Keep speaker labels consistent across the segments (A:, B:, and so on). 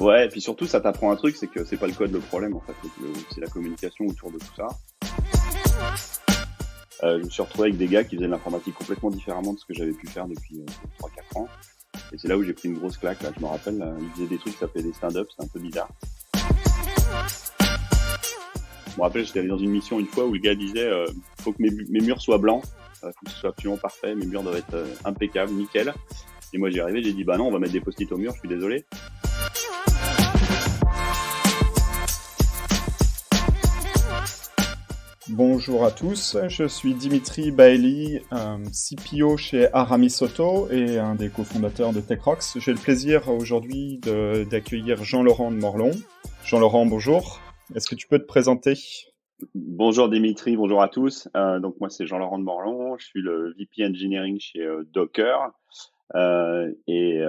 A: Ouais, et puis surtout, ça t'apprend un truc, c'est que c'est pas le code le problème, en fait. C'est la communication autour de tout ça. Je me suis retrouvé avec des gars qui faisaient de l'informatique complètement différemment de ce que j'avais pu faire depuis 3-4 ans. Et c'est là où j'ai pris une grosse claque. Là, je me rappelle, là, ils faisaient des trucs qui s'appelaient des stand-up, c'était un peu bizarre. Je me rappelle, j'étais allé dans une mission une fois où le gars disait faut que mes murs soient blancs, faut que ce soit absolument parfait, mes murs doivent être impeccables, nickel. Et moi, j'y arrivé, j'ai dit bah non, on va mettre des post-it au mur, je suis désolé.
B: Bonjour à tous, je suis Dimitri Bailly, CPO chez Aramisauto et un des cofondateurs de TechRox. J'ai le plaisir aujourd'hui d'accueillir Jean-Laurent de Morlon. Jean-Laurent, bonjour. Est-ce que tu peux te présenter ?
A: Bonjour Dimitri, bonjour à tous. Donc moi c'est Jean-Laurent de Morlon, je suis le VP Engineering chez Docker et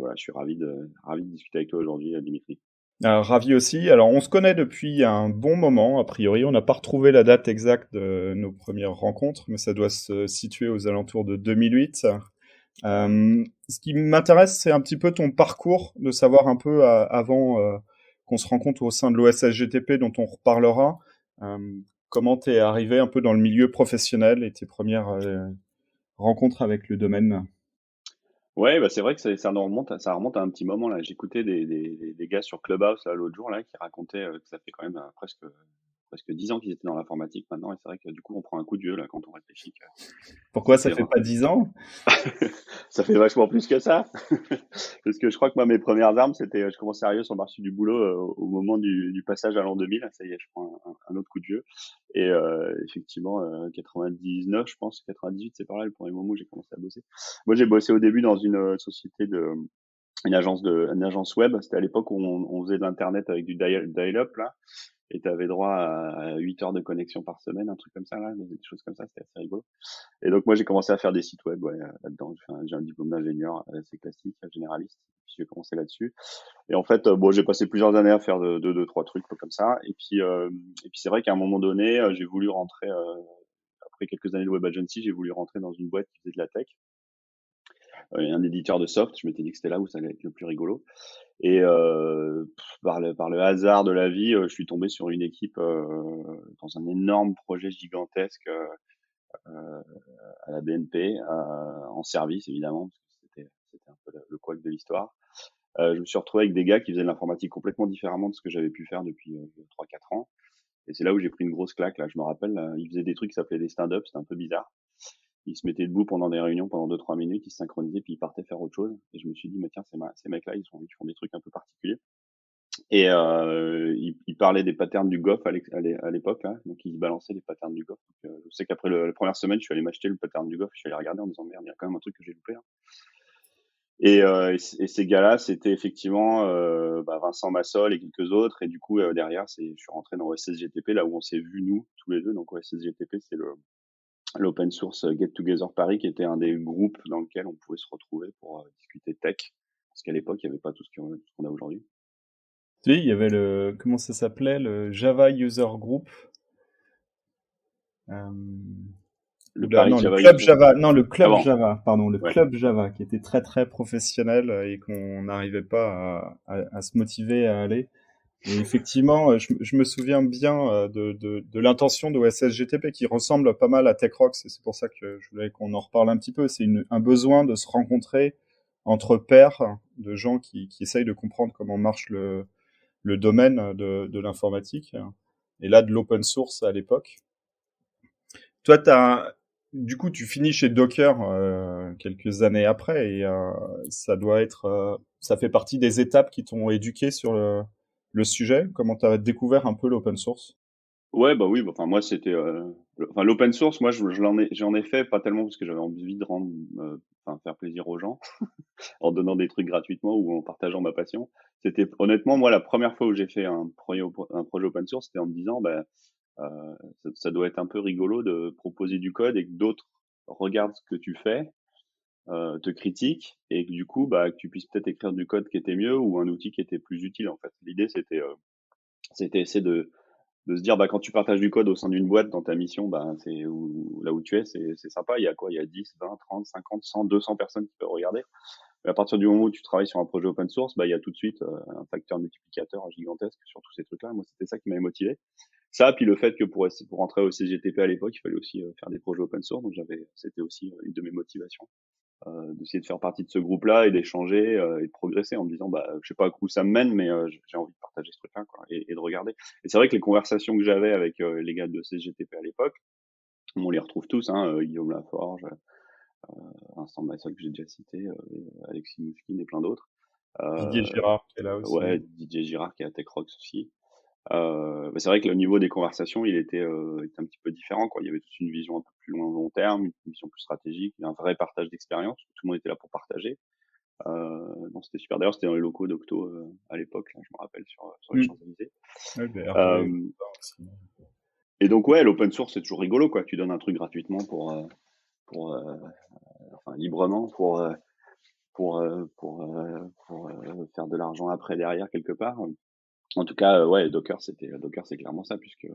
A: voilà, je suis ravi de discuter avec toi aujourd'hui, Dimitri.
B: Ravi aussi. Alors, on se connaît depuis un bon moment, a priori. On n'a pas retrouvé la date exacte de nos premières rencontres, mais ça doit se situer aux alentours de 2008. Ce qui m'intéresse, c'est un petit peu ton parcours, de savoir un peu avant qu'on se rencontre au sein de l'OSSGTP, dont on reparlera, comment tu es arrivé un peu dans le milieu professionnel et tes premières rencontres avec le domaine.
A: Ouais, bah c'est vrai que ça remonte à un petit moment là. J'écoutais des gars sur Clubhouse là, l'autre jour là qui racontaient que ça fait quand même presque 10 ans qu'ils étaient dans l'informatique maintenant, et c'est vrai que du coup on prend un coup de vieux là quand on réfléchit que
B: Pourquoi ça
A: c'était
B: fait pas 10 ans ?
A: ça fait vachement plus que ça. Parce que je crois que moi mes premières armes c'était je commençais sérieux sur le marché du boulot au moment du passage à l'an 2000. Ça y est, je prends un autre coup de vieux. Et effectivement 99, je pense 98, c'est par là le premier moment où j'ai commencé à bosser. Moi j'ai bossé au début dans une société une agence web. C'était à l'époque où on faisait de l'internet avec du dial-up là, et tu avais droit à 8 heures de connexion par semaine, un truc comme ça là, des choses comme ça, c'était assez rigolo. Et donc moi j'ai commencé à faire des sites web, ouais, là-dedans. J'ai un diplôme d'ingénieur assez classique, généraliste. Puis j'ai commencé là-dessus. Et en fait, bon, j'ai passé plusieurs années à faire deux, trois trucs comme ça. Et puis c'est vrai qu'à un moment donné, j'ai voulu rentrer après quelques années de web agency, j'ai voulu rentrer dans une boîte qui faisait de la tech, un éditeur de soft. Je m'étais dit que c'était là où ça allait être le plus rigolo. Et par le hasard de la vie, je suis tombé sur une équipe dans un énorme projet gigantesque à la BNP, en service évidemment, parce que c'était un peu le couac de l'histoire. Je me suis retrouvé avec des gars qui faisaient de l'informatique complètement différemment de ce que j'avais pu faire depuis 3-4 ans. Et c'est là où j'ai pris une grosse claque. Là, je me rappelle, là, ils faisaient des trucs qui s'appelaient des stand-up, c'était un peu bizarre. Ils se mettaient debout pendant des réunions pendant 2-3 minutes, ils se synchronisaient, puis ils partaient faire autre chose. Et je me suis dit, mais tiens, ces mecs-là, ils font des trucs un peu particuliers. Et ils parlaient des patterns du Goff à l'époque, là. Donc ils balançaient les patterns du Goff. Donc, je sais qu'après la première semaine, je suis allé m'acheter le pattern du Goff, je suis allé regarder en me disant, merde, il y a quand même un truc que j'ai loupé là. Et ces gars-là, c'était effectivement Vincent Massol et quelques autres. Et du coup, derrière, je suis rentré dans OSSGTP, là où on s'est vus, nous, tous les deux. Donc OSSGTP, c'est l'Open Source Get Together Paris, qui était un des groupes dans lequel on pouvait se retrouver pour discuter tech. Parce qu'à l'époque, il n'y avait pas tout ce qu'on a aujourd'hui.
B: Tu sais, il y avait comment ça s'appelait, le Java User Group.
A: Le
B: Club Java, pardon, le
A: Ouais.
B: Club Java, qui était très très professionnel et qu'on n'arrivait pas à se motiver à aller. Et effectivement, je me souviens bien de l'intention de OSSGTP qui ressemble pas mal à TechRox, et c'est pour ça que je voulais qu'on en reparle un petit peu. C'est un besoin de se rencontrer entre pairs, de gens qui essayent de comprendre comment marche le domaine de l'informatique, et là de l'open source à l'époque. Toi, du coup, tu finis chez Docker quelques années après, et ça fait partie des étapes qui t'ont éduqué sur le sujet. Comment tu as découvert un peu l'open source ?
A: Ouais, bah oui, enfin moi c'était l'open source, moi j'en ai fait pas tellement parce que j'avais envie de faire plaisir aux gens en donnant des trucs gratuitement ou en partageant ma passion. C'était honnêtement moi la première fois où j'ai fait un projet open source, c'était en me disant ça doit être un peu rigolo de proposer du code et que d'autres regardent ce que tu fais, te critiquent, et que du coup que tu puisses peut-être écrire du code qui était mieux ou un outil qui était plus utile en fait. L'idée c'était essayer de se dire quand tu partages du code au sein d'une boîte dans ta mission, c'est là où tu es, c'est sympa. Il y a quoi? Il y a 10, 20, 30, 50, 100, 200 personnes qui peuvent regarder. Mais à partir du moment où tu travailles sur un projet open source, bah, il y a tout de suite un facteur multiplicateur gigantesque sur tous ces trucs-là. Moi, c'était ça qui m'avait motivé. Ça, puis le fait que pour rentrer au CGTP à l'époque, il fallait aussi faire des projets open source. Donc c'était aussi une de mes motivations, d'essayer de faire partie de ce groupe-là et d'échanger et de progresser en me disant, bah, je sais pas où ça me mène, mais j'ai envie de partager ce truc-là, quoi, et de regarder. Et c'est vrai que les conversations que j'avais avec les gars de CGTP à l'époque, on les retrouve tous, hein, Guillaume Laforge, Vincent Massol que j'ai déjà cité, Alexis Mouskine et plein d'autres.
B: Didier
A: Euh,
B: Girard qui est là aussi.
A: ouais, Didier Girard qui est à TechRox aussi. Bah, c'est vrai que le niveau des conversations, était un petit peu différent, quoi. Il y avait toute une vision un peu plus long terme, une vision plus stratégique, un vrai partage d'expérience. Tout le monde était là pour partager. Non, c'était super. D'ailleurs, c'était dans les locaux d'Octo à l'époque, là, je me rappelle, sur les
B: Mm.
A: Champs-Élysées.
B: Ouais, ben, Hervé
A: Euh,
B: aussi.
A: et donc, ouais, l'open source, c'est toujours rigolo, quoi. Tu donnes un truc gratuitement pour enfin, librement pour faire de l'argent après derrière quelque part. En tout cas, ouais, Docker, c'est clairement ça, puisque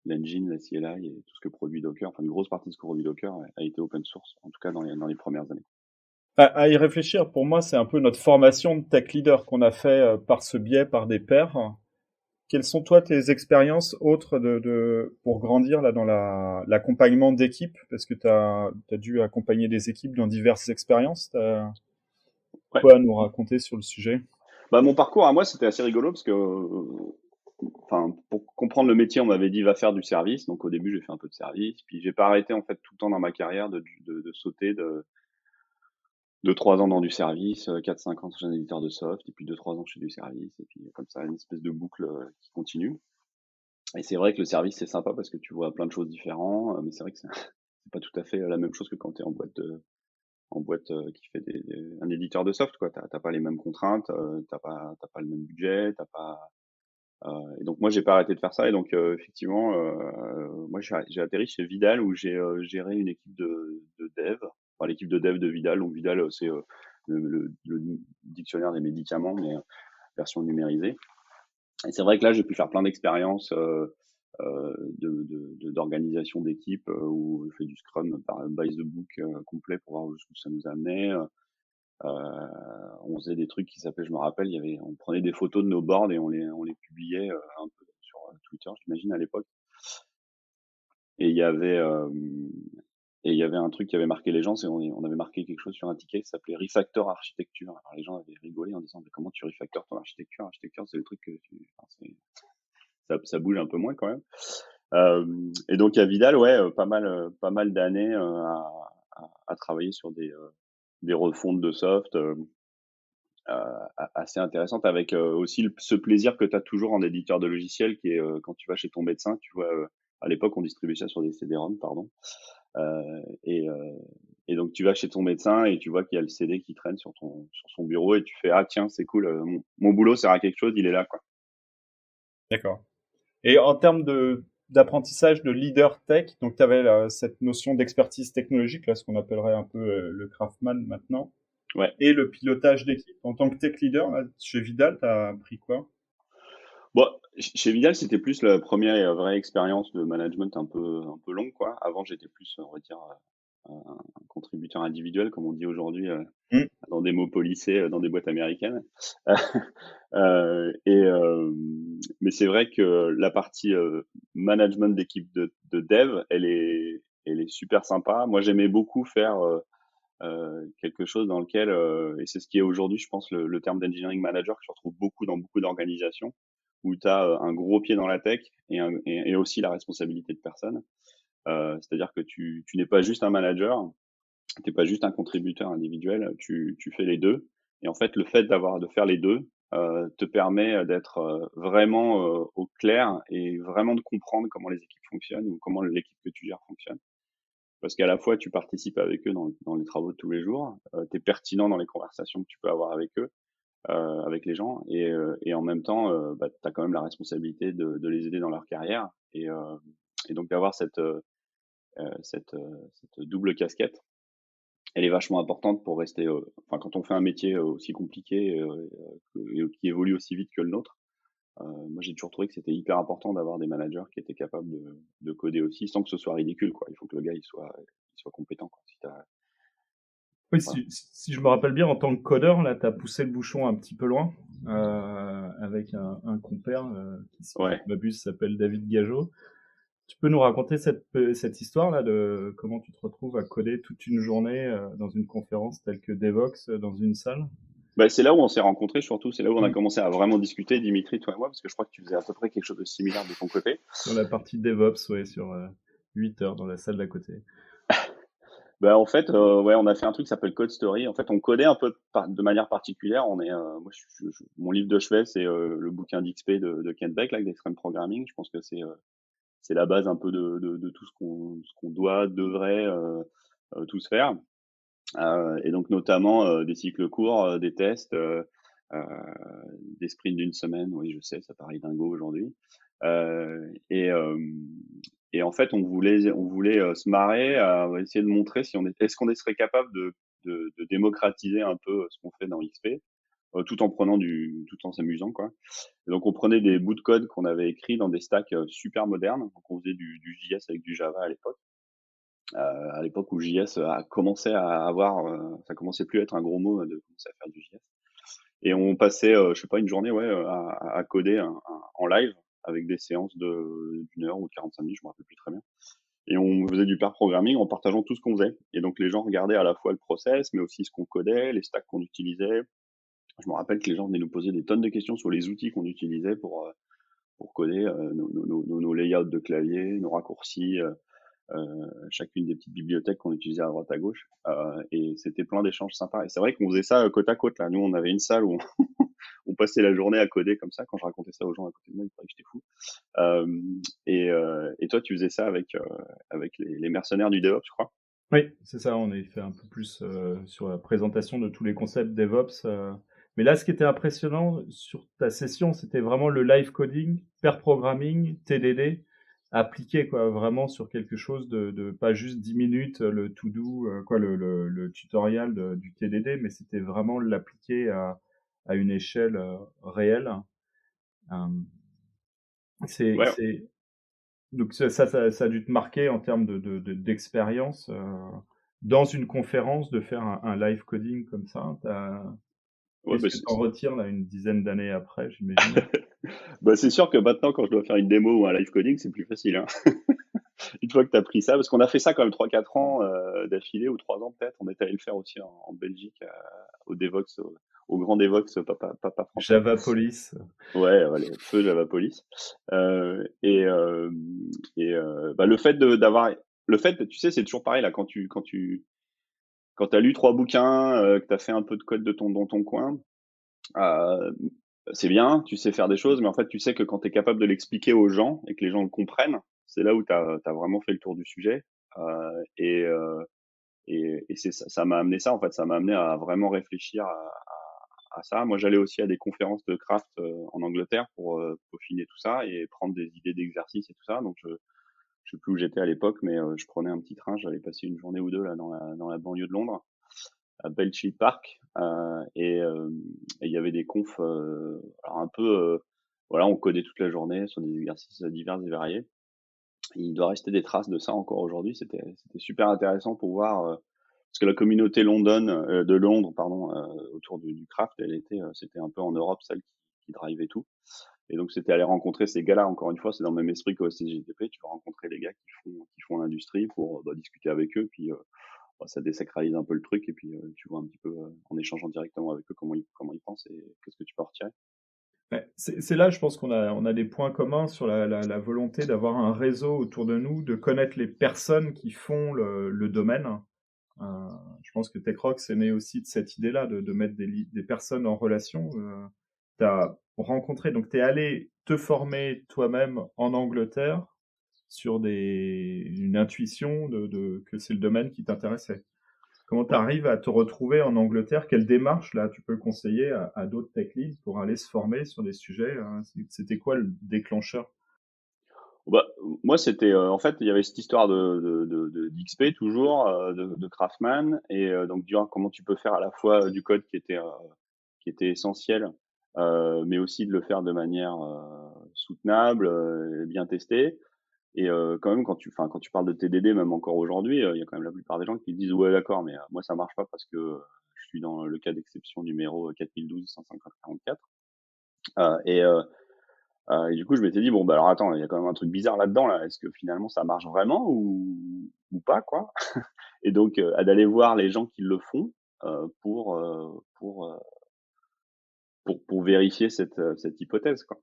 A: l'engine, la CLI et tout ce que produit Docker, enfin une grosse partie de ce que produit Docker a été open source, en tout cas dans les premières années.
B: À y réfléchir, pour moi, c'est un peu notre formation de tech leader qu'on a fait par ce biais, par des pairs. Quelles sont toi tes expériences autres pour grandir là dans l'accompagnement d'équipes? Parce que tu as dû accompagner des équipes dans diverses expériences. T'as
A: Ouais.
B: quoi à nous raconter sur le sujet?
A: Bah mon parcours à moi c'était assez rigolo parce que enfin pour comprendre le métier on m'avait dit va faire du service, donc au début j'ai fait un peu de service, puis j'ai pas arrêté en fait tout le temps dans ma carrière de sauter de 3 ans dans du service, 4-5 ans chez un éditeur de soft, et puis 2-3 ans chez du service, et puis comme ça une espèce de boucle qui continue. Et c'est vrai que le service c'est sympa parce que tu vois plein de choses différentes, mais c'est vrai que c'est pas tout à fait la même chose que quand tu es en boîte qui fait un éditeur de soft, quoi. T'as pas les mêmes contraintes, t'as pas le même budget, t'as pas. Et donc moi j'ai pas arrêté de faire ça, et donc effectivement moi j'ai atterri chez Vidal où j'ai géré une équipe de dev, enfin l'équipe de dev de Vidal. Donc Vidal c'est le dictionnaire des médicaments, mais version numérisée. Et c'est vrai que là j'ai pu faire plein d'expériences d'organisation d'équipe où je fais du Scrum par by the book complet pour voir jusqu'où ça nous amenait. On faisait des trucs qui s'appelaient, je me rappelle, on prenait des photos de nos boards et on les publiait un peu sur Twitter, j'imagine à l'époque. Et il y avait un truc qui avait marqué les gens, c'est on avait marqué quelque chose sur un ticket qui s'appelait Refactor Architecture. Alors les gens avaient rigolé en disant mais comment tu refactores ton architecture? Architecture, c'est le truc que ça bouge un peu moins quand même. Et donc à Vidal, ouais, pas mal d'années à travailler sur des refontes de soft. Assez intéressante, avec aussi ce plaisir que tu as toujours en éditeur de logiciel, qui est quand tu vas chez ton médecin, tu vois, à l'époque on distribuait ça sur des CD-ROM, pardon, euh, et, euh, et donc tu vas chez ton médecin et tu vois qu'il y a le CD qui traîne sur son bureau, et tu fais ah tiens c'est cool, mon boulot sert à quelque chose, il est là, quoi.
B: D'accord. Et en termes d'apprentissage de leader tech, donc tu avais cette notion d'expertise technologique, là, ce qu'on appellerait un peu le Craftman maintenant,
A: Ouais.
B: et le pilotage d'équipe. En tant que tech leader, là, chez Vidal, tu as appris quoi?
A: Bon, chez Vidal, c'était plus la première vraie expérience de management un peu longue, quoi. Avant, j'étais plus, on va dire, un contributeur individuel, comme on dit aujourd'hui,
B: Hmm.
A: dans des mots polissés, dans des boîtes américaines. Mais c'est vrai que la partie management d'équipe de dev, elle est super sympa. Moi, j'aimais beaucoup faire quelque chose dans lequel, et c'est ce qui est aujourd'hui, je pense, le terme d'engineering manager, que je retrouve beaucoup dans beaucoup d'organisations, où tu as un gros pied dans la tech et aussi la responsabilité de personne. C'est-à-dire que tu n'es pas juste un manager, t'es pas juste un contributeur individuel, tu fais les deux. Et en fait, le fait de faire les deux te permet d'être vraiment au clair et vraiment de comprendre comment les équipes fonctionnent ou comment l'équipe que tu gères fonctionne. Parce qu'à la fois, tu participes avec eux dans les travaux de tous les jours, tu es pertinent dans les conversations que tu peux avoir avec eux, avec les gens, et en même temps, bah, tu as quand même la responsabilité de les aider dans leur carrière. Et donc d'avoir cette double casquette, elle est vachement importante pour rester. Enfin, quand on fait un métier aussi compliqué et qui évolue aussi vite que le nôtre, moi j'ai toujours trouvé que c'était hyper important d'avoir des managers qui étaient capables de coder aussi, sans que ce soit ridicule, quoi. Il faut que le gars il soit compétent, quoi.
B: Oui,
A: Voilà.
B: si je me rappelle bien, en tant que codeur, là, tu as poussé le bouchon un petit peu loin avec un compère qui, si je ne
A: Ouais.
B: m'abuse, s'appelle David Gageot. Tu peux nous raconter cette histoire-là de comment tu te retrouves à coder toute une journée dans une conférence telle que Devox dans une salle?
A: Bah, c'est là où on s'est rencontrés surtout, c'est là où on a
B: Mm.
A: commencé à vraiment discuter, Dimitri, toi et moi, parce que je crois que tu faisais à peu près quelque chose de similaire de ton côté.
B: Sur la partie DevOps, ouais, sur 8 heures dans la salle d'à côté.
A: Bah, en fait, ouais, on a fait un truc qui s'appelle Code Story. En fait, on codait un peu de manière particulière. Moi, mon livre de chevet, c'est le bouquin d'XP de Kent Beck, là, d'Extreme Programming. Je pense que c'est la base un peu de tout ce qu'on devrait tous faire. Et donc notamment des cycles courts, des tests, euh, des sprints d'une semaine. Oui, je sais, ça paraît dingo aujourd'hui. Euh, et, euh, et en fait, on voulait se marrer, à essayer de montrer si est-ce qu'on serait capable de démocratiser un peu ce qu'on fait dans XP, tout en s'amusant, quoi. Et donc, on prenait des bouts de code qu'on avait écrits dans des stacks super modernes. Donc, on faisait du JS avec du Java à l'époque où JS a commencé à avoir, ça commençait plus à être un gros mot de commencer à faire du JS. Et on passait, je sais pas, une journée, ouais, à coder en live avec des séances d'une heure ou de 45 minutes, je me rappelle plus très bien. Et on faisait du pair programming en partageant tout ce qu'on faisait. Et donc les gens regardaient à la fois le process, mais aussi ce qu'on codait, les stacks qu'on utilisait. Je me rappelle que les gens venaient nous poser des tonnes de questions sur les outils qu'on utilisait pour coder nos layouts de clavier, nos raccourcis, chacune des petites bibliothèques qu'on utilisait à droite à gauche. Et c'était plein d'échanges sympas. Et c'est vrai qu'on faisait ça côte à côte. Là, nous, on avait une salle où on passait la journée à coder comme ça. Quand je racontais ça aux gens à côté de moi, ils croyaient que j'étais fou. Et toi, tu faisais ça avec les mercenaires du DevOps, je crois.
B: Oui, c'est ça, on a fait un peu plus sur la présentation de tous les concepts DevOps. Mais là, ce qui était impressionnant sur ta session, c'était vraiment le live coding, pair programming, TDD, appliqué quoi, vraiment sur quelque chose de pas juste 10 minutes, le to-do, le tutoriel du TDD, mais c'était vraiment l'appliquer à une échelle réelle. Euh,
A: Ouais,
B: c'est donc ça a dû te marquer en termes d'expérience dans une conférence de faire un live coding comme ça.
A: ouais,
B: Qu'est-ce
A: bah,
B: que tu en retires là une dizaine d'années après, j'imagine?
A: bah, c'est sûr que maintenant, quand je dois faire une démo ou un live coding, c'est plus facile, hein. Une fois que tu as pris ça, parce qu'on a fait ça quand même 3-4 ans d'affilée, ou 3 ans peut-être. On est allé le faire aussi en Belgique, au Devox, au grand Devox, papa français.
B: Java Police.
A: Ouais, les feux Java Police. Euh, et euh, bah, le fait, tu sais, c'est toujours pareil là quand t'as lu 3 bouquins, que t'as fait un peu de code dans ton coin, euh, c'est bien, tu sais faire des choses, mais en fait, tu sais que quand tu es capable de l'expliquer aux gens et que les gens le comprennent, c'est là où tu as vraiment fait le tour du sujet. Et ça m'a amené ça, en fait, ça m'a amené à vraiment réfléchir à ça. Moi, j'allais aussi à des conférences de craft en Angleterre pour peaufiner tout ça et prendre des idées d'exercice et tout ça. Donc, je sais plus où j'étais à l'époque, mais je prenais un petit train, j'allais passer une journée ou deux là dans la banlieue de Londres, à Bletchley Park, et il y avait des confs, alors un peu, voilà, on codait toute la journée sur des exercices divers et variés. Il doit rester des traces de ça encore aujourd'hui. C'était super intéressant pour voir, parce que la communauté de Londres, pardon, autour du craft, c'était un peu en Europe celle qui drivait tout. Et donc c'était aller rencontrer ces gars-là. Encore une fois, c'est dans le même esprit qu'au SCGTP. Tu vas rencontrer les gars qui font l'industrie pour discuter avec eux, puis bah, ça désacralise un peu le truc, et puis tu vois un petit peu en échangeant directement avec eux comment ils pensent et qu'est-ce que tu peux en retirer.
B: Ouais, c'est là, je pense qu'on a des points communs sur la volonté d'avoir un réseau autour de nous, de connaître les personnes qui font le domaine. Euh, je pense que TechRox est né aussi de cette idée-là, de mettre des personnes en relation. Tu as rencontré, donc tu es allé te former toi-même en Angleterre sur une intuition que c'est le domaine qui t'intéressait. Comment tu
A: Ouais.
B: arrives à te retrouver en Angleterre? Quelle démarche, là, tu peux conseiller à d'autres tech leads pour aller se former sur des sujets? C'était quoi le déclencheur?
A: Bah, moi, c'était en fait, il y avait cette histoire d'XP toujours, de Craftman, et donc dire comment tu peux faire à la fois du code qui était essentiel, mais aussi de le faire de manière soutenable, bien testée. Et quand même, quand tu parles de TDD, même encore aujourd'hui, il y a quand même la plupart des gens qui disent ouais d'accord, mais moi ça marche pas parce que je suis dans le cas d'exception numéro 4012-150-44. Euh, et, euh, et du coup, je m'étais dit bon bah alors attends, il y a quand même un truc bizarre là-dedans là. Est-ce que finalement ça marche vraiment ou pas quoi? Et donc d'aller voir les gens qui le font pour pour vérifier cette hypothèse quoi.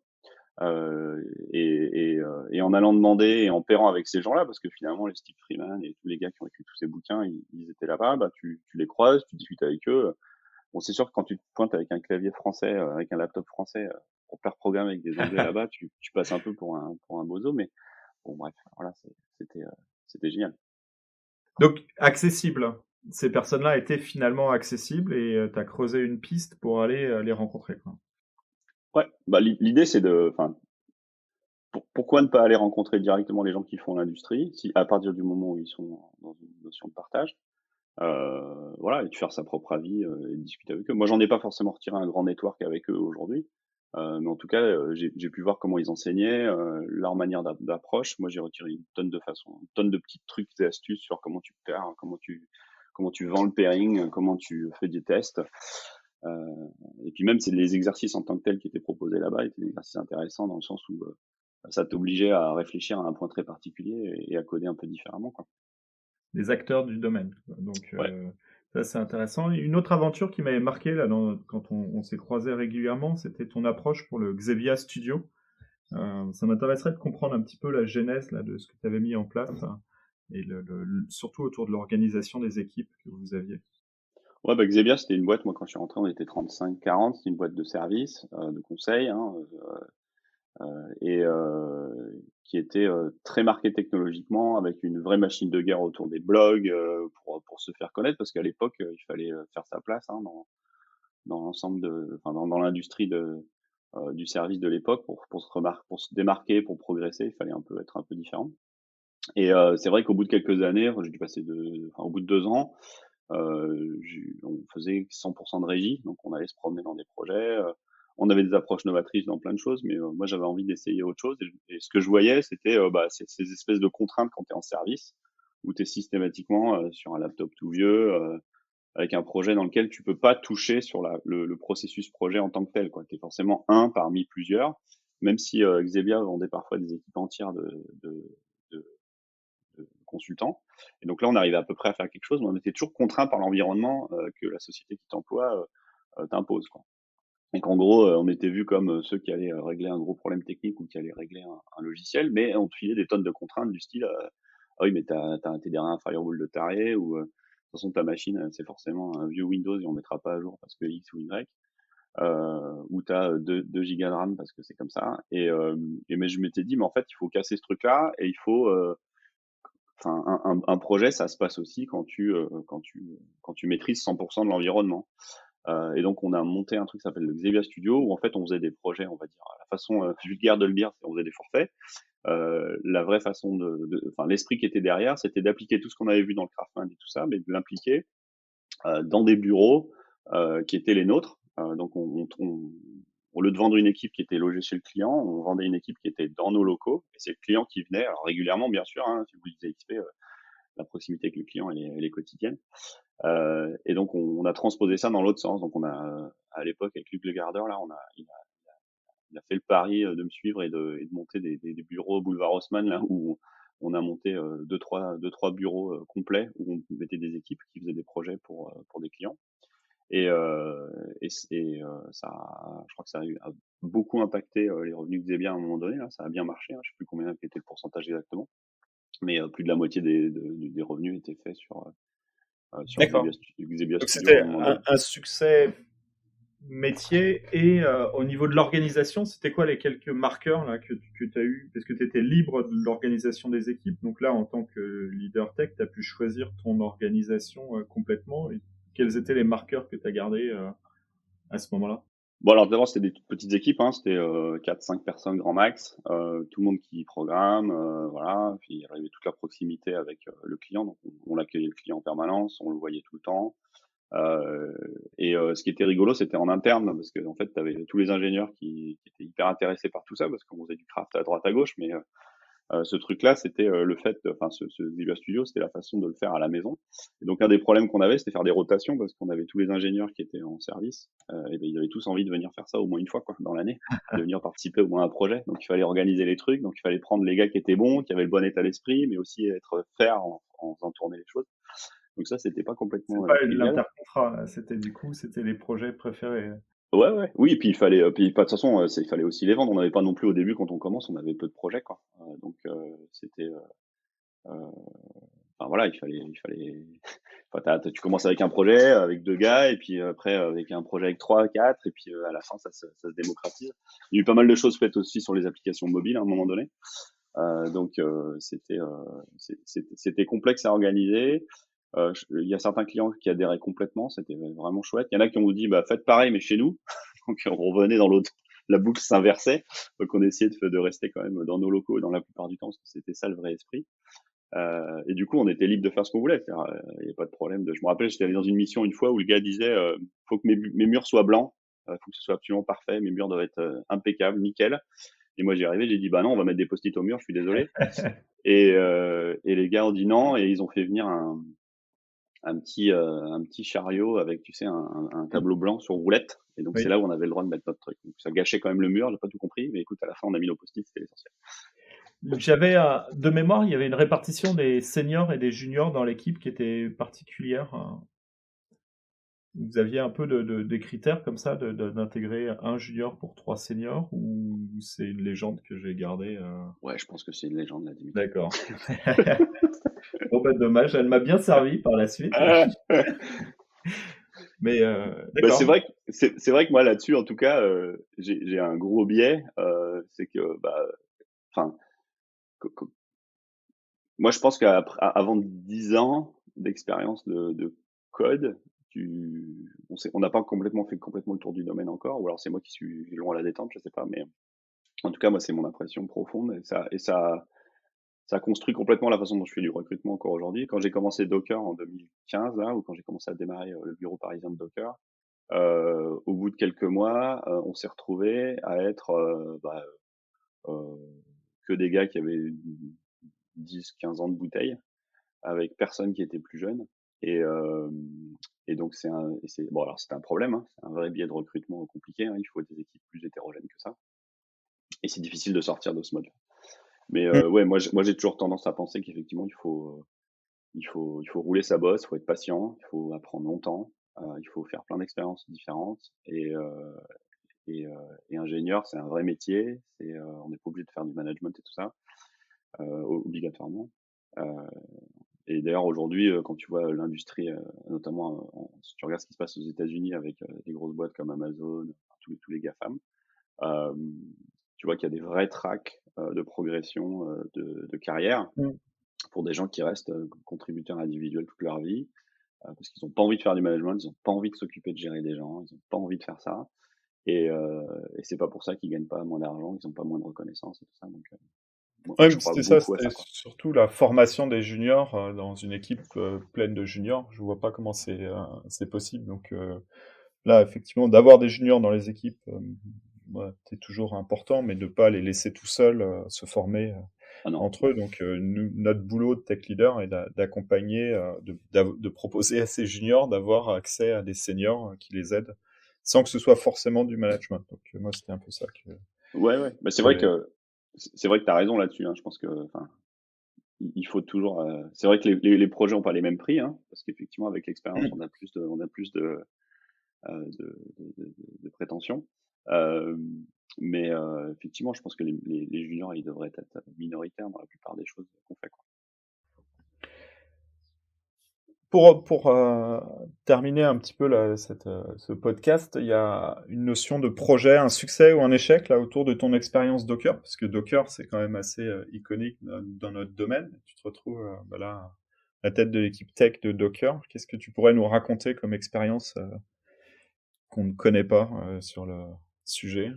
A: Et en allant demander et en pairant avec ces gens-là, parce que finalement, les Steve Freeman et tous les gars qui ont écrit tous ces bouquins, ils étaient là-bas, bah, tu les croises, tu discutes avec eux. Bon, c'est sûr que quand tu te pointes avec un clavier français, avec un laptop français, pour faire programmer avec des Anglais là-bas, tu passes un peu pour un bozo, mais bon, bref, voilà, c'était génial.
C: Donc, accessible. Ces personnes-là étaient finalement accessibles et tu as creusé une piste pour aller les rencontrer, quoi.
A: Ouais, bah, l'idée, c'est enfin, pourquoi ne pas aller rencontrer directement les gens qui font l'industrie, si, à partir du moment où ils sont dans une notion de partage. Voilà, et de faire sa propre avis et de discuter avec eux. Moi, j'en ai pas forcément retiré un grand network avec eux aujourd'hui, mais en tout cas, j'ai pu voir comment ils enseignaient, leur manière d'approche. Moi, j'ai retiré une tonne de façons, une tonne de petits trucs et astuces sur comment tu pairs, comment tu vends le pairing, comment tu fais des tests. Et puis même, c'est les exercices en tant que tels qui étaient proposés là-bas étaient des exercices intéressants dans le sens où ça t'obligeait à réfléchir à un point très particulier et à coder un peu différemment, quoi.
C: Les acteurs du domaine. Donc,
A: Ouais.
C: ça, c'est intéressant. Une autre aventure qui m'avait marqué là, quand on s'est croisés régulièrement, c'était ton approche pour le Xevia Studio. Ça m'intéresserait de comprendre un petit peu la genèse là, de ce que tu avais mis en place hein, et surtout autour de l'organisation des équipes que vous aviez.
A: Ouais, bah, Xebia, c'était une boîte. Moi, quand je suis rentré, on était 35-40. C'était une boîte de service, de conseil, hein, et qui était très marquée technologiquement, avec une vraie machine de guerre autour des blogs pour se faire connaître, parce qu'à l'époque, il fallait faire sa place hein, dans l'ensemble enfin, dans l'industrie du service de l'époque pour se démarquer, pour progresser. Il fallait un peu être un peu différent. Et c'est vrai qu'au bout de quelques années, j'ai dû passer au bout de 2 ans. On faisait 100% de régie, donc on allait se promener dans des projets. On avait des approches novatrices dans plein de choses, mais moi j'avais envie d'essayer autre chose. Et ce que je voyais, c'était ces espèces de contraintes quand tu es en service, où tu es systématiquement sur un laptop tout vieux, avec un projet dans lequel tu peux pas toucher sur le processus projet en tant que tel. Tu es forcément un parmi plusieurs, même si Xebia vendait parfois des équipes entières de consultants. Et donc là, on arrivait à peu près à faire quelque chose, mais on était toujours contraint par l'environnement que la société qui t'emploie t'impose. Quoi. Donc en gros, on était vu comme ceux qui allaient régler un gros problème technique ou qui allaient régler un logiciel, mais on te filait des tonnes de contraintes du style ah oui, mais t'es derrière un firewall de taré ou de toute façon ta machine c'est forcément un vieux Windows et on mettra pas à jour parce que X ou Y. Ou t'as 2 gigas de RAM parce que c'est comme ça. Et mais je m'étais dit, mais en fait, il faut casser ce truc-là et il faut enfin, un projet, ça se passe aussi quand tu maîtrises 100% de l'environnement. Et donc, on a monté un truc qui s'appelle le Xebia Studio, où en fait, on faisait des projets, on va dire, la façon vulgaire de le dire, c'est on faisait des forfaits. La vraie façon enfin, l'esprit qui était derrière, c'était d'appliquer tout ce qu'on avait vu dans le Craftman et tout ça, mais de l'impliquer dans des bureaux qui étaient les nôtres. Donc, au lieu de vendre une équipe qui était logée chez le client, on vendait une équipe qui était dans nos locaux. Et c'est le client qui venait, alors régulièrement, bien sûr, hein, si vous lisez XP, la proximité avec le client, elle est quotidienne. Et donc, on a transposé ça dans l'autre sens. Donc, on a, à l'époque, avec Luc Le Gardeur, là, il a fait le pari de me suivre et de monter des bureaux au boulevard Haussmann, là, où on a monté deux, trois bureaux complets où on mettait des équipes qui faisaient des projets pour des clients. Et, ça, je crois que ça a beaucoup impacté les revenus de Xebia à un moment donné. Là, ça a bien marché. Hein, je sais plus combien était le pourcentage exactement, mais plus de la moitié des revenus étaient faits sur
C: D'accord.
A: Xebia
C: Donc
A: Studio à
C: c'était
A: un moment donné.
C: un succès métier et au niveau de l'organisation, c'était quoi les quelques marqueurs là, que tu as eu? Parce que tu étais libre de l'organisation des équipes. Donc là, en tant que leader tech, tu as pu choisir ton organisation complètement. Et quels étaient les marqueurs que tu as gardés à ce moment-là?
A: Bon, alors d'abord, c'était des toutes petites équipes, hein, c'était 4-5 personnes grand max, tout le monde qui programme, voilà. Puis il y avait toute la proximité avec le client, donc on accueillait le client en permanence, on le voyait tout le temps. Ce qui était rigolo, c'était en interne, parce que en fait, tu avais tous les ingénieurs qui étaient hyper intéressés par tout ça, parce qu'on faisait du craft à droite à gauche, mais Ce truc-là, c'était le fait, enfin, ce Visual Studio, c'était la façon de le faire à la maison. Et donc, un des problèmes qu'on avait, c'était faire des rotations parce qu'on avait tous les ingénieurs qui étaient en service, et ben, ils avaient tous envie de venir faire ça au moins une fois, quoi, dans l'année, de venir participer au moins à un projet. Donc, il fallait organiser les trucs, donc il fallait prendre les gars qui étaient bons, qui avaient le bon état d'esprit, mais aussi être faire en faisant tourner les choses. Donc ça, c'était pas
C: C'est
A: complètement
C: pas
A: trivial.
C: l'intercontrat, là, c'était les projets préférés.
A: Ouais, ouais. Oui, et puis il fallait, puis pas de toute façon, il fallait aussi les vendre. On n'avait pas non plus au début quand on commence, on avait peu de projets, quoi. Donc c'était, enfin voilà, enfin, tu commences avec un projet avec 2 gars, et puis après avec un projet avec 3, 4, et puis à la fin ça se démocratise. Il y a eu pas mal de choses faites aussi sur les applications mobiles à un moment donné. Donc c'était complexe à organiser. Il y a certains clients qui adhéraient complètement, c'était vraiment chouette. Il y en a qui ont dit bah faites pareil mais chez nous. Donc on revenait dans l'autre, la boucle s'inversait. Donc on essayait de rester quand même dans nos locaux dans la plupart du temps parce que c'était ça le vrai esprit. Et du coup on était libre de faire ce qu'on voulait. Il n'y a pas de problème. Je me rappelle, j'étais allé dans une mission une fois où le gars disait faut que mes murs soient blancs, faut que ce soit absolument parfait, mes murs doivent être impeccables, nickel. Et moi, j'y arrivé, j'ai dit, bah non, on va mettre des post-it au mur, je suis désolé. Et les gars ont dit non, et ils ont fait venir un petit chariot avec, tu sais, un tableau blanc sur roulette. Et donc, c'est
C: Oui.
A: là où on avait le droit de mettre notre truc. Donc, ça gâchait quand même le mur, j'ai pas tout compris, mais écoute, à la fin, on a mis nos post-it, c'était l'essentiel.
C: J'avais, de mémoire, il y avait une répartition des seniors et des juniors dans l'équipe qui était particulière. Vous aviez un peu des critères comme ça d'intégrer un junior pour 3 seniors, ou c'est une légende que j'ai gardée?
A: Ouais, je pense que c'est une légende, là, Dimitri.
C: D'accord. Bon, bah, dommage, elle m'a bien servi par la suite. Mais
A: Bah, c'est
C: d'accord.
A: vrai que c'est vrai que moi là-dessus, en tout cas, j'ai un gros biais, c'est que bah, enfin, moi, je pense qu'avant 10 ans d'expérience de code, on n'a pas fait complètement le tour du domaine encore, ou alors c'est moi qui suis long à la détente, je sais pas, mais en tout cas, moi, c'est mon impression profonde, ça construit complètement la façon dont je fais du recrutement encore aujourd'hui. Quand j'ai commencé Docker en 2015, là, ou quand j'ai commencé à démarrer le bureau parisien de Docker, au bout de quelques mois, on s'est retrouvé à être euh, que des gars qui avaient 10, 15 ans de bouteille, avec personne qui était plus jeune. Et, euh, et donc bon, alors c'est un problème, hein, c'est un vrai biais de recrutement compliqué, hein, il faut des équipes plus hétérogènes que ça. Et c'est difficile de sortir de ce mode. Mais ouais, moi j'ai toujours tendance à penser qu'effectivement il faut rouler sa bosse, il faut être patient, il faut apprendre longtemps, il faut faire plein d'expériences différentes. Et ingénieur, c'est un vrai métier. On n'est pas obligé de faire du management et tout ça, obligatoirement. Et d'ailleurs, aujourd'hui, quand tu vois l'industrie, notamment si tu regardes ce qui se passe aux États-Unis avec des grosses boîtes comme Amazon, tous les GAFAM, euh, tu vois qu'il y a des vrais tracks de progression de carrière
C: Mm.
A: pour des gens qui restent contributeurs individuels toute leur vie, parce qu'ils n'ont pas envie de faire du management, ils n'ont pas envie de s'occuper de gérer des gens, ils n'ont pas envie de faire ça. Et c'est pas pour ça qu'ils gagnent pas moins d'argent, qu'ils n'ont pas moins de reconnaissance et tout ça. Donc, moi,
B: Ouais,
A: je
B: mais
A: crois
B: c'était ça,
A: beaucoup à
B: c'était
A: ça, quoi.
B: surtout la formation des juniors dans une équipe pleine de juniors. Je vois pas comment c'est possible. Donc là, effectivement, d'avoir des juniors dans les équipes, ouais, c'est toujours important, mais de pas les laisser tout seuls se former
A: Ah non,
B: entre eux. Donc notre boulot de tech leader est d'accompagner, de proposer à ces juniors d'avoir accès à des seniors qui les aident, sans que ce soit forcément du management. Donc moi, c'était un peu ça que
A: ouais, ouais. Bah,
B: j'avais.
A: c'est vrai que t'as raison là-dessus, hein. Je pense que, enfin, il faut toujours. C'est vrai que les projets ont pas les mêmes prix, hein, parce qu'effectivement, avec l'expérience, on a plus de prétentions. Euh, mais effectivement, je pense que les juniors, ils devraient être minoritaires dans la plupart des choses qu'on fait, quoi.
B: Pour terminer un petit peu ce podcast, il y a une notion de projet, un succès ou un échec là autour de ton expérience Docker, parce que Docker c'est quand même assez iconique dans notre domaine. Tu te retrouves là à la tête de l'équipe tech de Docker. Qu'est-ce que tu pourrais nous raconter comme expérience qu'on ne connaît pas sur le sujet?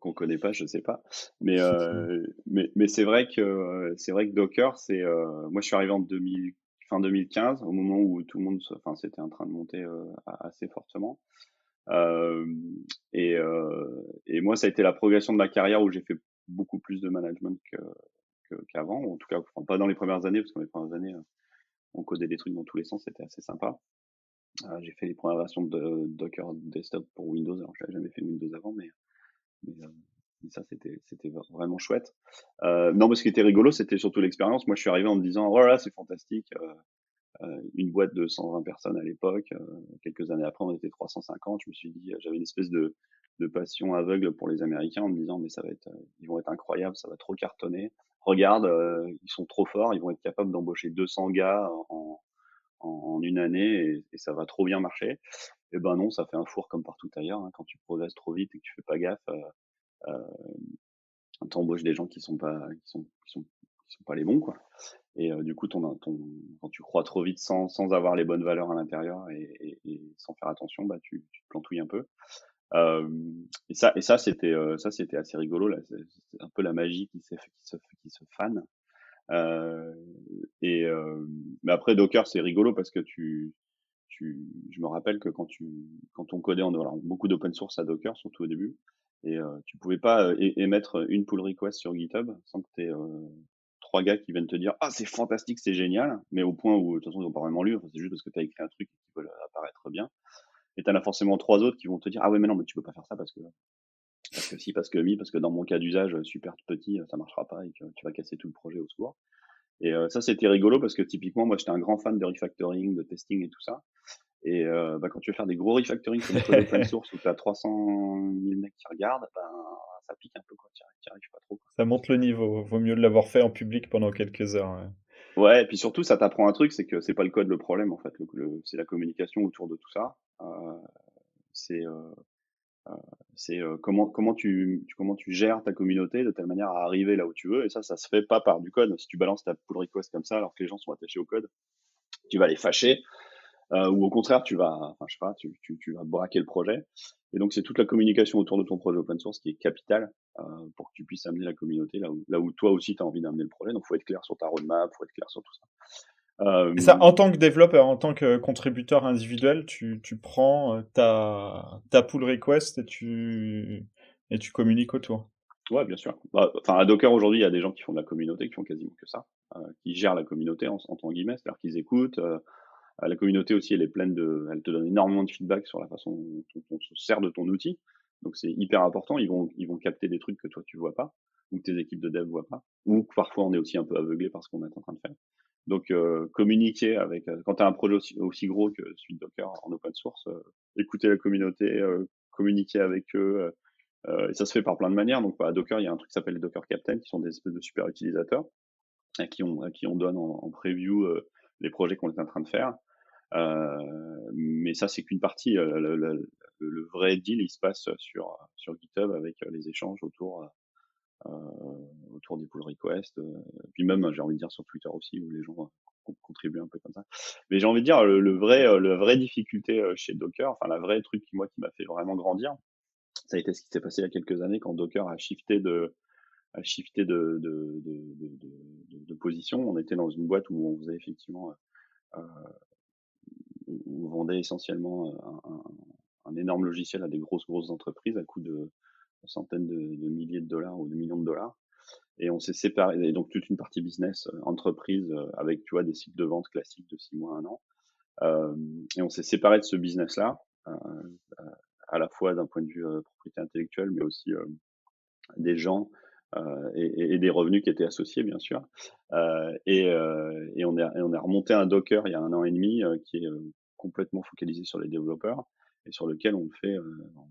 A: Qu'on connaît pas, je sais pas. Mais c'est vrai que Docker, moi je suis arrivé en 2000, fin 2015, au moment où tout le monde, enfin c'était en train de monter assez fortement. Euh, et moi ça a été la progression de ma carrière où j'ai fait beaucoup plus de management qu'avant, ou en tout cas pas dans les premières années, parce que dans les premières années, on codait des trucs dans tous les sens, c'était assez sympa. J'ai fait les premières versions de Docker Desktop pour Windows, alors je n'avais jamais fait Windows avant, mais, ça c'était vraiment chouette. Non, mais ce qui était rigolo, c'était surtout l'expérience. Moi, je suis arrivé en me disant, oh là là, c'est fantastique. Une boîte de 120 personnes à l'époque. Quelques années après, on était 350. Je me suis dit, j'avais une espèce de passion aveugle pour les Américains en me disant, mais ça va être, ils vont être incroyables, ça va trop cartonner. Regarde, ils sont trop forts, ils vont être capables d'embaucher 200 gars en une année et ça va trop bien marcher. Et ben non, ça fait un four comme partout ailleurs. Hein. Quand tu progresses trop vite et que tu fais pas gaffe, t'embauches des gens qui sont pas les bons, quoi. Et du coup, quand tu crois trop vite sans avoir les bonnes valeurs à l'intérieur et sans faire attention, bah tu te plantouilles un peu. Et ça c'était assez rigolo là. C'est un peu la magie qui se fane. Euh, mais après Docker c'est rigolo parce que je me rappelle que quand on codait alors, beaucoup d'open source à Docker, surtout au début, et tu pouvais pas émettre une pull request sur GitHub sans que tu aies trois gars qui viennent te dire ah c'est fantastique, c'est génial, mais au point où de toute façon ils ont pas vraiment lu, c'est juste parce que tu as écrit un truc et qu'ils veulent apparaître bien. Et t'en as forcément trois autres qui vont te dire ah ouais mais non mais tu peux pas faire ça parce que si parce que dans mon cas d'usage super petit ça marchera pas et que tu vas casser tout le projet au secours. Et ça c'était rigolo parce que typiquement moi j'étais un grand fan de refactoring, de testing et tout ça. Et quand tu veux faire des gros refactoring sur des codes open source où tu as 300 000 mecs qui regardent, ça pique un peu, quoi. Tu n'y arrives pas trop, quoi.
B: Ça monte le niveau. Vaut mieux l'avoir fait en public pendant quelques heures. Ouais.
A: Ouais, et puis surtout, ça t'apprend un truc, c'est que c'est pas le code le problème, en fait. C'est la communication autour de tout ça. C'est comment tu gères ta communauté de telle manière à arriver là où tu veux. Et ça se fait pas par du code. Si tu balances ta pull request comme ça, alors que les gens sont attachés au code, tu vas les fâcher. Ou au contraire, je sais pas, tu vas braquer le projet. Et donc, c'est toute la communication autour de ton projet open source qui est capitale pour que tu puisses amener la communauté là où toi aussi tu as envie d'amener le projet. Donc, faut être clair sur ta roadmap, faut être clair sur tout ça.
B: Et ça, en tant que développeur, en tant que contributeur individuel, tu prends ta pull request et tu communiques autour.
A: Ouais, bien sûr. Enfin, à Docker aujourd'hui, il y a des gens qui font de la communauté, qui font quasiment que ça, qui gèrent la communauté en tant guillemets, c'est-à-dire qu'ils écoutent. La communauté aussi, elle te donne énormément de feedback sur la façon dont on se sert de ton outil. Donc c'est hyper important. Ils vont capter des trucs que toi tu vois pas, ou que tes équipes de dev voient pas, ou que parfois on est aussi un peu aveuglé par ce qu'on est en train de faire. Donc communiquer avec, quand tu as un projet aussi gros que celui de Docker en open source, écouter la communauté, communiquer avec eux. Et ça se fait par plein de manières. Donc à Docker, il y a un truc qui s'appelle les Docker Captain, qui sont des espèces de super utilisateurs, à qui on donne en preview les projets qu'on est en train de faire. Mais ça, c'est qu'une partie. Le vrai deal, il se passe sur GitHub avec les échanges autour des pull requests. Puis même, j'ai envie de dire sur Twitter aussi, où les gens contribuent un peu comme ça. Mais j'ai envie de dire, la vraie difficulté chez Docker, enfin la vraie truc qui m'a fait vraiment grandir, ça a été ce qui s'est passé il y a quelques années quand Docker a shifté de position. On était dans une boîte où on faisait effectivement on vendait essentiellement un énorme logiciel à des grosses entreprises à coût de centaines de milliers de dollars ou de millions de dollars. Et on s'est séparé, et donc toute une partie business, entreprise, avec, tu vois, des cycles de vente classiques de 6 mois, 1 an. Et on s'est séparé de ce business-là, à la fois d'un point de vue propriété intellectuelle, mais aussi des gens et des revenus qui étaient associés, bien sûr. Et on est remonté un Docker il y a 1 an et demi qui est complètement focalisé sur les développeurs et sur lequel on fait, on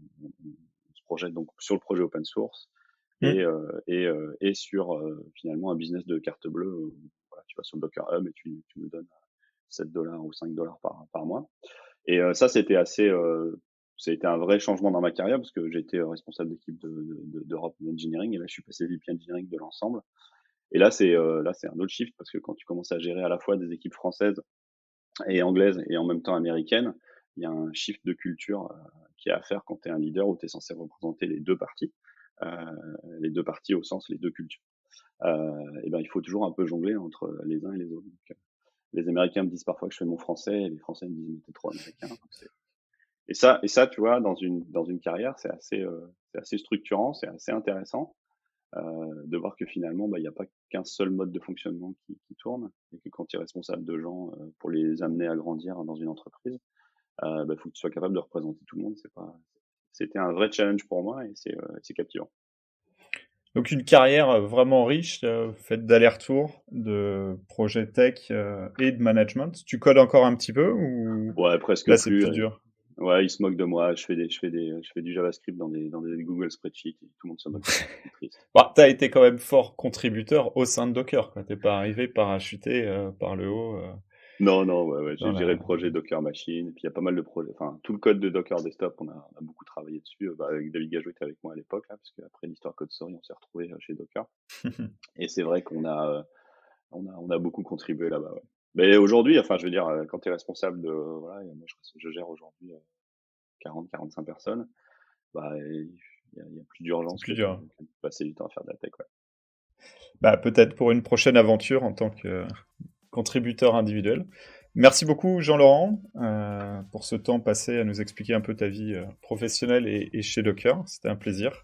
A: se projette donc sur le projet open source et sur finalement un business de carte bleue. Voilà, tu vas sur le Docker Hub et tu nous donnes $7 ou $5 par mois. Et ça, ça a été un vrai changement dans ma carrière parce que j'étais responsable d'équipe d'Europe Engineering et là, je suis passé VP Engineering de l'ensemble. Et là, c'est un autre shift parce que quand tu commences à gérer à la fois des équipes françaises et anglaises et en même temps américaines, il y a un shift de culture qui est à faire quand tu es un leader où tu es censé représenter les deux parties au sens les deux cultures. Et ben il faut toujours un peu jongler entre les uns et les autres. Donc, les Américains me disent parfois que je fais mon français et les Français me disent mais t'es trop américain. Donc et ça, tu vois, dans une carrière, c'est assez structurant, c'est assez intéressant. de voir que finalement, il n'y a pas qu'un seul mode de fonctionnement qui tourne, et que quand tu es responsable de gens pour les amener à grandir dans une entreprise, faut que tu sois capable de représenter tout le monde. C'était un vrai challenge pour moi et c'est captivant.
B: Donc une carrière vraiment riche, faite d'allers-retours, de projets tech et de management. Tu codes encore un petit peu ou
A: Ouais, presque
B: là c'est
A: plus.
B: plus dur?
A: Ouais, ils se moquent de moi. Je fais du JavaScript dans des Google Spreadsheets et tout le monde se moque. C'est triste.
B: Bah, t'as été quand même fort contributeur au sein de Docker, quoi. T'es pas arrivé parachuté par le haut.
A: Non, ouais. J'ai
B: Dans
A: géré
B: la-
A: le projet Docker Machine. Et puis il y a pas mal de projets. Enfin, tout le code de Docker Desktop, on a beaucoup travaillé dessus. Avec David Gajot était avec moi à l'époque, là, parce qu'après l'histoire Code Story, on s'est retrouvé chez Docker. Et c'est vrai on a beaucoup contribué là-bas. Ouais. Mais aujourd'hui, enfin, je veux dire, quand tu es responsable de, voilà, moi, je gère aujourd'hui 40-45 personnes, il y a plus d'urgence
B: C'est plus
A: que
B: dur.
A: de passer du temps à faire de la tech, ouais.
B: Bah, peut-être pour une prochaine aventure en tant que contributeur individuel. Merci beaucoup Jean-Laurent pour ce temps passé à nous expliquer un peu ta vie professionnelle et chez Docker. C'était un plaisir.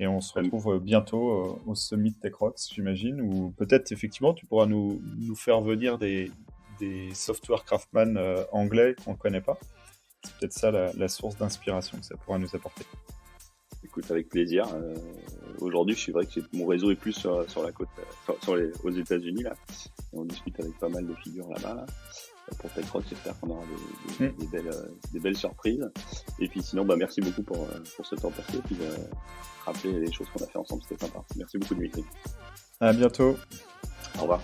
B: Et on se retrouve bientôt au Summit TechRox, j'imagine, ou peut-être effectivement tu pourras nous faire venir des software craftsman anglais qu'on ne connaît pas. C'est peut-être ça la source d'inspiration que ça pourra nous apporter.
A: Écoute, avec plaisir. Aujourd'hui, je suis vrai que mon réseau est plus sur la côte, aux États-Unis là. Et on discute avec pas mal de figures là-bas. Là. Pour TechRox, j'espère qu'on aura des belles surprises. Et puis sinon, merci beaucoup pour ce temps passé. Et puis rappeler les choses qu'on a fait ensemble, c'était sympa. Merci beaucoup Dimitri.
B: À bientôt.
A: Au revoir.